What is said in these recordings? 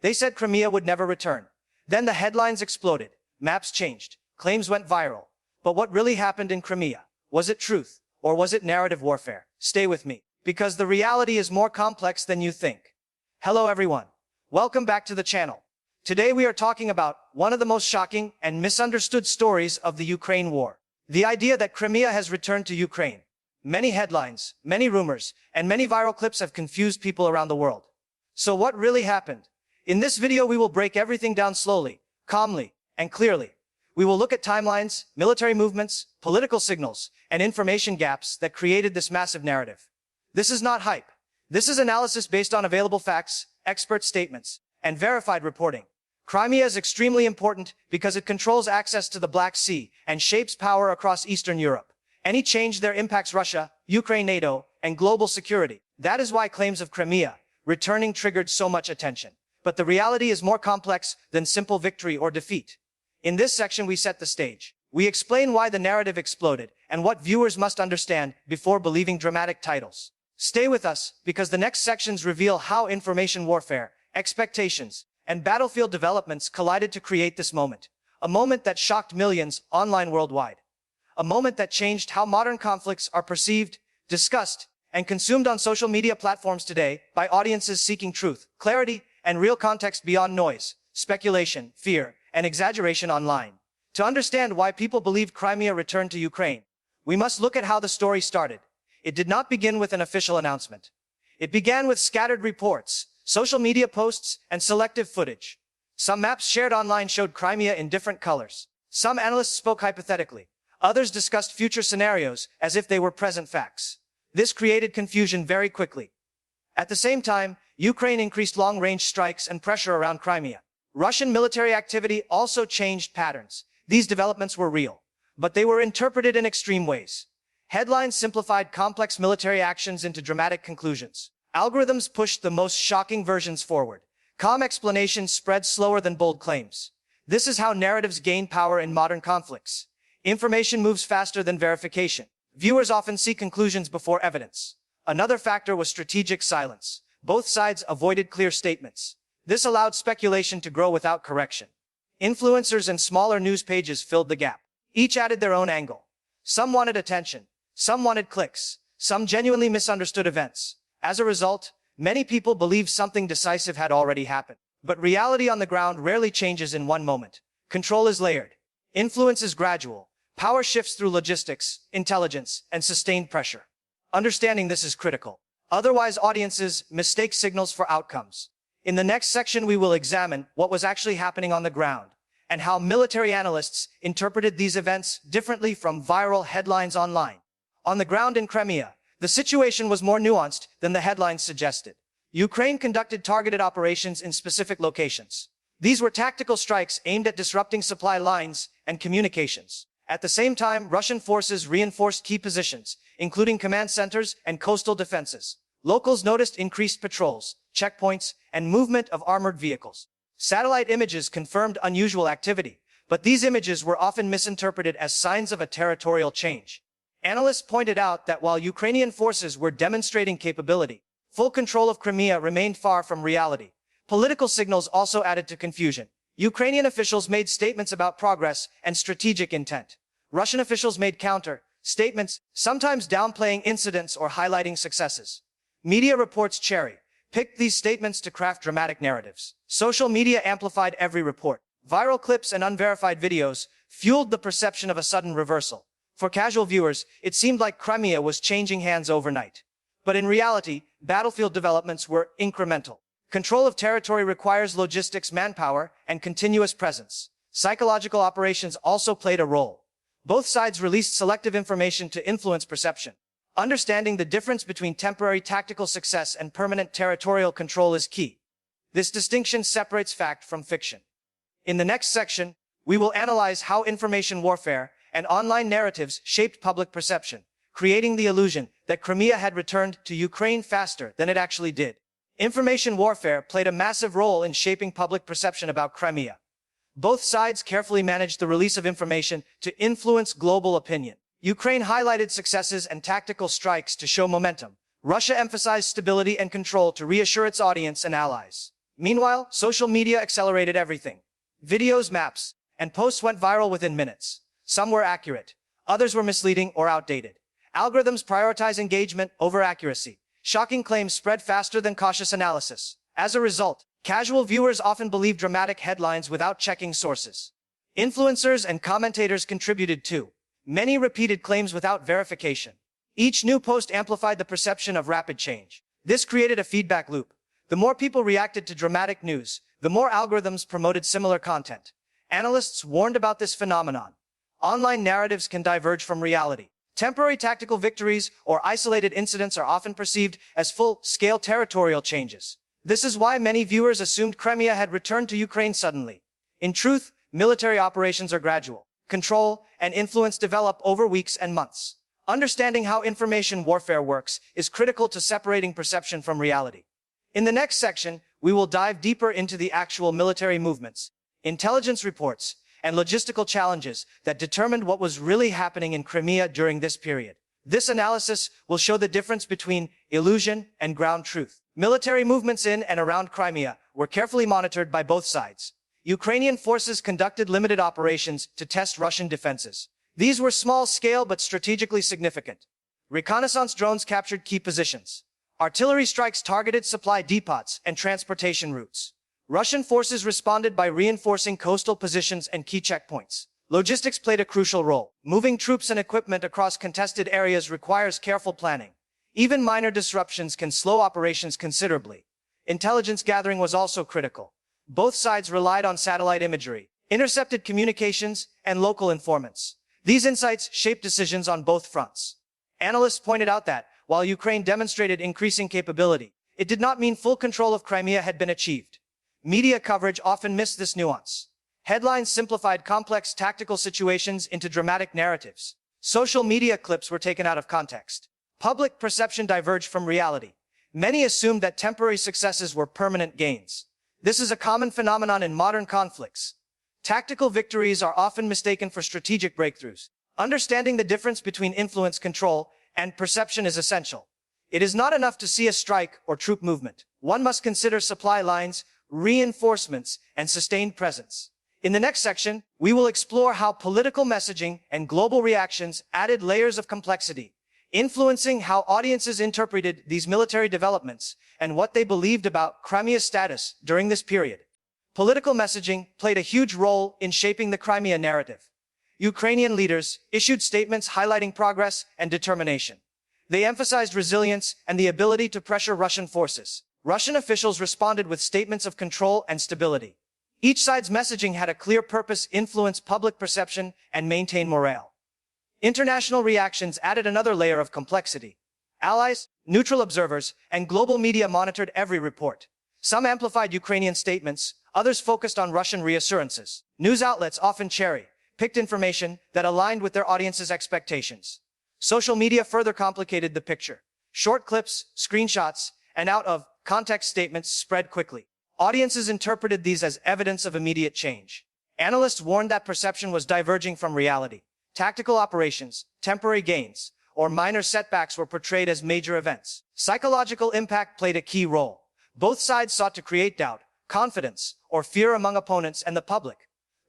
They said Crimea would never return. Then the headlines exploded, maps changed, claims went viral. But what really happened in Crimea? Was it truth, or was it narrative warfare? Stay with me, because the reality is more complex than you think. Hello everyone. Welcome back to the channel. Today we are talking about one of the most shocking and misunderstood stories of the Ukraine war. The idea that Crimea has returned to Ukraine. Many headlines, many rumors, and many viral clips have confused people around the world. So what really happened? In this video we will break everything down slowly, calmly, and clearly. We will look at timelines, military movements, political signals, and information gaps that created this massive narrative. This is not hype. This is analysis based on available facts, expert statements, and verified reporting. Crimea is extremely important because it controls access to the Black Sea and shapes power across Eastern Europe. Any change there impacts Russia, Ukraine, NATO, and global security. That is why claims of Crimea returning triggered so much attention. But the reality is more complex than simple victory or defeat. In this section we set the stage. We explain why the narrative exploded and what viewers must understand before believing dramatic titles. Stay with us, because the next sections reveal how information warfare, expectations, and battlefield developments collided to create this moment. A moment that shocked millions online worldwide. A moment that changed how modern conflicts are perceived, discussed, and consumed on social media platforms today by audiences seeking truth, clarity, and real context beyond noise, speculation, fear, and exaggeration online. To understand why people believed Crimea returned to Ukraine, we must look at how the story started. It did not begin with an official announcement. It began with scattered reports, social media posts, and selective footage. Some maps shared online showed Crimea in different colors. Some analysts spoke hypothetically. Others discussed future scenarios as if they were present facts. This created confusion very quickly. At the same time, Ukraine increased long-range strikes and pressure around Crimea. Russian military activity also changed patterns. These developments were real, but they were interpreted in extreme ways. Headlines simplified complex military actions into dramatic conclusions. Algorithms pushed the most shocking versions forward. Calm explanations spread slower than bold claims. This is how narratives gain power in modern conflicts. Information moves faster than verification. Viewers often see conclusions before evidence. Another factor was strategic silence. Both sides avoided clear statements. This allowed speculation to grow without correction. Influencers and smaller news pages filled the gap. Each added their own angle. Some wanted attention. Some wanted clicks. Some genuinely misunderstood events. As a result, many people believed something decisive had already happened. But reality on the ground rarely changes in one moment. Control is layered. Influence is gradual. Power shifts through logistics, intelligence, and sustained pressure. Understanding this is critical. Otherwise, audiences mistake signals for outcomes. In the next section, we will examine what was actually happening on the ground and how military analysts interpreted these events differently from viral headlines online. On the ground in Crimea, the situation was more nuanced than the headlines suggested. Ukraine conducted targeted operations in specific locations. These were tactical strikes aimed at disrupting supply lines and communications. At the same time, Russian forces reinforced key positions, including command centers and coastal defenses. Locals noticed increased patrols, checkpoints, and movement of armored vehicles. Satellite images confirmed unusual activity, but these images were often misinterpreted as signs of a territorial change. Analysts pointed out that while Ukrainian forces were demonstrating capability, full control of Crimea remained far from reality. Political signals also added to confusion. Ukrainian officials made statements about progress and strategic intent. Russian officials made counter statements, sometimes downplaying incidents or highlighting successes. Media reports cherry-picked these statements to craft dramatic narratives. Social media amplified every report. Viral clips and unverified videos fueled the perception of a sudden reversal. For casual viewers, it seemed like Crimea was changing hands overnight. But in reality, battlefield developments were incremental. Control of territory requires logistics, manpower, and continuous presence. Psychological operations also played a role. Both sides released selective information to influence perception. Understanding the difference between temporary tactical success and permanent territorial control is key. This distinction separates fact from fiction. In the next section, we will analyze how information warfare and online narratives shaped public perception, creating the illusion that Crimea had returned to Ukraine faster than it actually did. Information warfare played a massive role in shaping public perception about Crimea. Both sides carefully managed the release of information to influence global opinion. Ukraine highlighted successes and tactical strikes to show momentum. Russia emphasized stability and control to reassure its audience and allies. Meanwhile, social media accelerated everything. Videos, maps, and posts went viral within minutes. Some were accurate, others were misleading or outdated. Algorithms prioritize engagement over accuracy. Shocking claims spread faster than cautious analysis. As a result, casual viewers often believe dramatic headlines without checking sources. Influencers and commentators contributed too. Many repeated claims without verification. Each new post amplified the perception of rapid change. This created a feedback loop. The more people reacted to dramatic news, the more algorithms promoted similar content. Analysts warned about this phenomenon. Online narratives can diverge from reality. Temporary tactical victories or isolated incidents are often perceived as full-scale territorial changes. This is why many viewers assumed Crimea had returned to Ukraine suddenly. In truth, military operations are gradual. Control and influence develop over weeks and months. Understanding how information warfare works is critical to separating perception from reality. In the next section, we will dive deeper into the actual military movements, intelligence reports, and logistical challenges that determined what was really happening in Crimea during this period. This analysis will show the difference between illusion and ground truth. Military movements in and around Crimea were carefully monitored by both sides. Ukrainian forces conducted limited operations to test Russian defenses. These were small-scale but strategically significant. Reconnaissance drones captured key positions. Artillery strikes targeted supply depots and transportation routes. Russian forces responded by reinforcing coastal positions and key checkpoints. Logistics played a crucial role. Moving troops and equipment across contested areas requires careful planning. Even minor disruptions can slow operations considerably. Intelligence gathering was also critical. Both sides relied on satellite imagery, intercepted communications, and local informants. These insights shaped decisions on both fronts. Analysts pointed out that, while Ukraine demonstrated increasing capability, it did not mean full control of Crimea had been achieved. Media coverage often missed this nuance. Headlines simplified complex tactical situations into dramatic narratives. Social media clips were taken out of context. Public perception diverged from reality. Many assumed that temporary successes were permanent gains. This is a common phenomenon in modern conflicts. Tactical victories are often mistaken for strategic breakthroughs. Understanding the difference between influence, control, and perception is essential. It is not enough to see a strike or troop movement. One must consider supply lines, reinforcements, and sustained presence. In the next section, we will explore how political messaging and global reactions added layers of complexity, influencing how audiences interpreted these military developments and what they believed about Crimea's status during this period. Political messaging played a huge role in shaping the Crimea narrative. Ukrainian leaders issued statements highlighting progress and determination. They emphasized resilience and the ability to pressure Russian forces. Russian officials responded with statements of control and stability. Each side's messaging had a clear purpose: influence public perception and maintain morale. International reactions added another layer of complexity. Allies, neutral observers, and global media monitored every report. Some amplified Ukrainian statements, others focused on Russian reassurances. News outlets often cherry-picked information that aligned with their audience's expectations. Social media further complicated the picture. Short clips, screenshots, and out-of-context statements spread quickly. Audiences interpreted these as evidence of immediate change. Analysts warned that perception was diverging from reality. Tactical operations, temporary gains, or minor setbacks were portrayed as major events. Psychological impact played a key role. Both sides sought to create doubt, confidence, or fear among opponents and the public.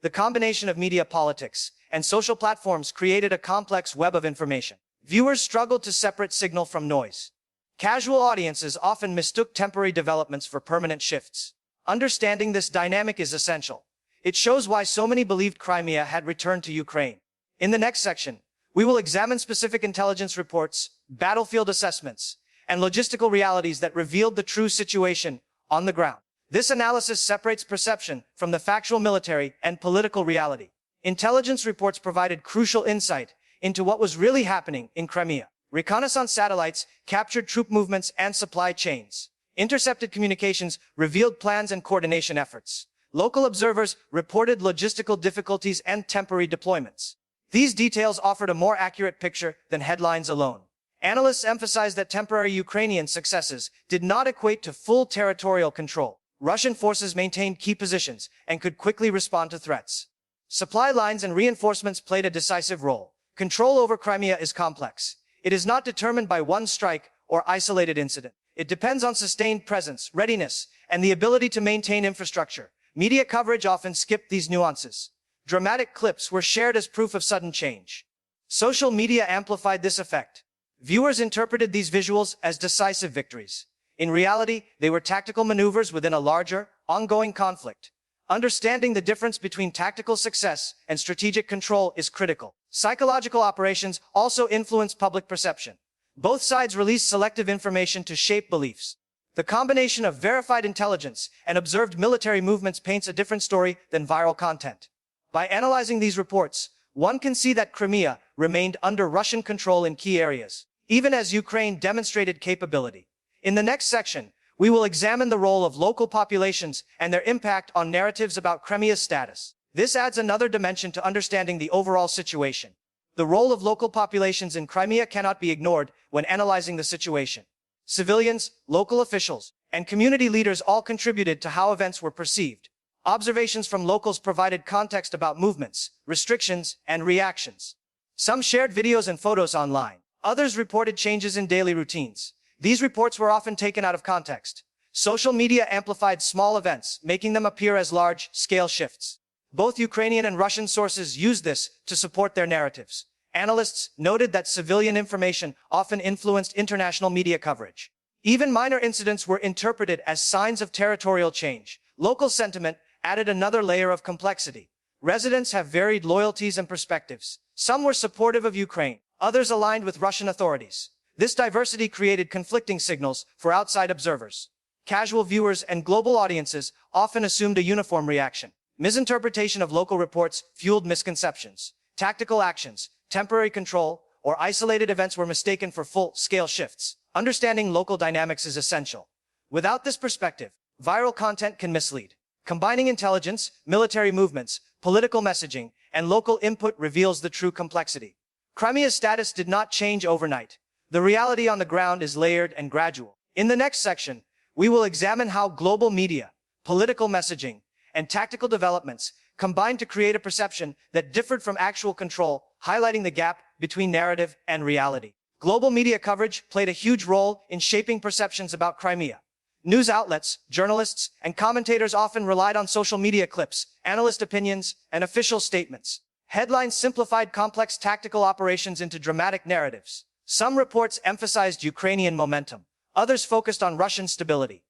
The combination of media politics and social platforms created a complex web of information. Viewers struggled to separate signal from noise. Casual audiences often mistook temporary developments for permanent shifts. Understanding this dynamic is essential. It shows why so many believed Crimea had returned to Ukraine. In the next section, we will examine specific intelligence reports, battlefield assessments, and logistical realities that revealed the true situation on the ground. This analysis separates perception from the factual military and political reality. Intelligence reports provided crucial insight into what was really happening in Crimea. Reconnaissance satellites captured troop movements and supply chains. Intercepted communications revealed plans and coordination efforts. Local observers reported logistical difficulties and temporary deployments. These details offered a more accurate picture than headlines alone. Analysts emphasized that temporary Ukrainian successes did not equate to full territorial control. Russian forces maintained key positions and could quickly respond to threats. Supply lines and reinforcements played a decisive role. Control over Crimea is complex. It is not determined by one strike or isolated incident. It depends on sustained presence, readiness, and the ability to maintain infrastructure. Media coverage often skipped these nuances. Dramatic clips were shared as proof of sudden change. Social media amplified this effect. Viewers interpreted these visuals as decisive victories. In reality, they were tactical maneuvers within a larger, ongoing conflict. Understanding the difference between tactical success and strategic control is critical. Psychological operations also influence public perception. Both sides release selective information to shape beliefs. The combination of verified intelligence and observed military movements paints a different story than viral content. By analyzing these reports, one can see that Crimea remained under Russian control in key areas, even as Ukraine demonstrated capability. In the next section, we will examine the role of local populations and their impact on narratives about Crimea's status. This adds another dimension to understanding the overall situation. The role of local populations in Crimea cannot be ignored when analyzing the situation. Civilians, local officials, and community leaders all contributed to how events were perceived. Observations from locals provided context about movements, restrictions, and reactions. Some shared videos and photos online. Others reported changes in daily routines. These reports were often taken out of context. Social media amplified small events, making them appear as large-scale shifts. Both Ukrainian and Russian sources used this to support their narratives. Analysts noted that civilian information often influenced international media coverage. Even minor incidents were interpreted as signs of territorial change. Local sentiment added another layer of complexity. Residents have varied loyalties and perspectives. Some were supportive of Ukraine, others aligned with Russian authorities. This diversity created conflicting signals for outside observers. Casual viewers and global audiences often assumed a uniform reaction. Misinterpretation of local reports fueled misconceptions. Tactical actions, temporary control, or isolated events were mistaken for full-scale shifts. Understanding local dynamics is essential. Without this perspective, viral content can mislead. Combining intelligence, military movements, political messaging, and local input reveals the true complexity. Crimea's status did not change overnight. The reality on the ground is layered and gradual. In the next section, we will examine how global media, political messaging, and tactical developments combined to create a perception that differed from actual control, highlighting the gap between narrative and reality. Global media coverage played a huge role in shaping perceptions about Crimea. News outlets, journalists, and commentators often relied on social media clips, analyst opinions, and official statements. Headlines simplified complex tactical operations into dramatic narratives. Some reports emphasized Ukrainian momentum. Others focused on Russian stability.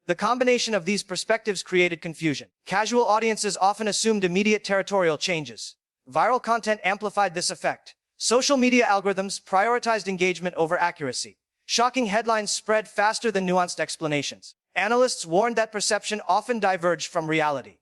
The combination of these perspectives created confusion. Casual audiences often assumed immediate territorial changes. Viral content amplified this effect. Social media algorithms prioritized engagement over accuracy. Shocking headlines spread faster than nuanced explanations. Analysts warned that perception often diverged from reality.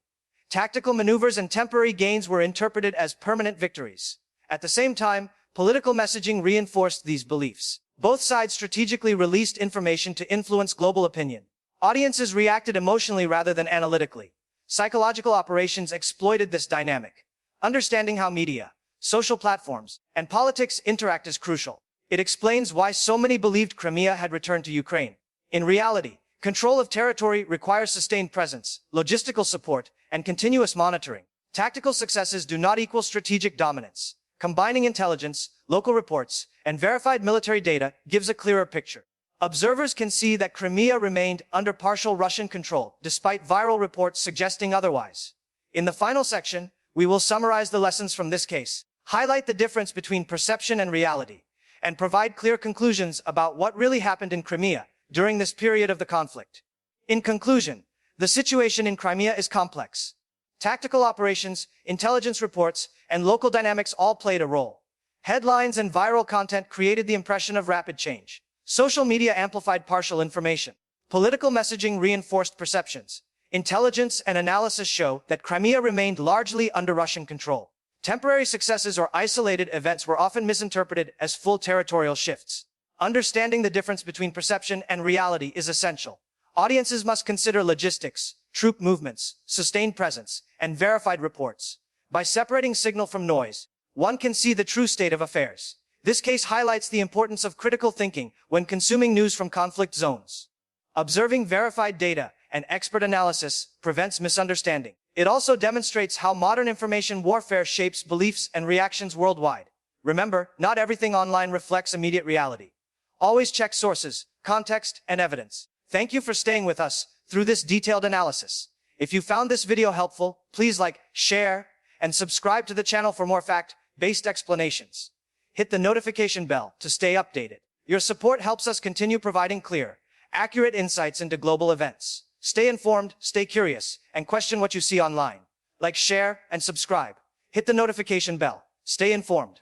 Tactical maneuvers and temporary gains were interpreted as permanent victories. At the same time, political messaging reinforced these beliefs. Both sides strategically released information to influence global opinion. Audiences reacted emotionally rather than analytically. Psychological operations exploited this dynamic. Understanding how media, social platforms, and politics interact is crucial. It explains why so many believed Crimea had returned to Ukraine. In reality, control of territory requires sustained presence, logistical support, and continuous monitoring. Tactical successes do not equal strategic dominance. Combining intelligence, local reports, and verified military data gives a clearer picture. Observers can see that Crimea remained under partial Russian control, despite viral reports suggesting otherwise. In the final section, we will summarize the lessons from this case, highlight the difference between perception and reality, and provide clear conclusions about what really happened in Crimea during this period of the conflict. In conclusion, the situation in Crimea is complex. Tactical operations, intelligence reports, and local dynamics all played a role. Headlines and viral content created the impression of rapid change. Social media amplified partial information. Political messaging reinforced perceptions. Intelligence and analysis show that Crimea remained largely under Russian control. Temporary successes or isolated events were often misinterpreted as full territorial shifts. Understanding the difference between perception and reality is essential. Audiences must consider logistics, troop movements, sustained presence, and verified reports. By separating signal from noise, one can see the true state of affairs. This case highlights the importance of critical thinking when consuming news from conflict zones. Observing verified data and expert analysis prevents misunderstanding. It also demonstrates how modern information warfare shapes beliefs and reactions worldwide. Remember, not everything online reflects immediate reality. Always check sources, context, and evidence. Thank you for staying with us through this detailed analysis. If you found this video helpful, please like, share, and subscribe to the channel for more fact-based explanations. Hit the notification bell to stay updated. Your support helps us continue providing clear, accurate insights into global events. Stay informed, stay curious, and question what you see online. Like, share, and subscribe. Hit the notification bell. Stay informed.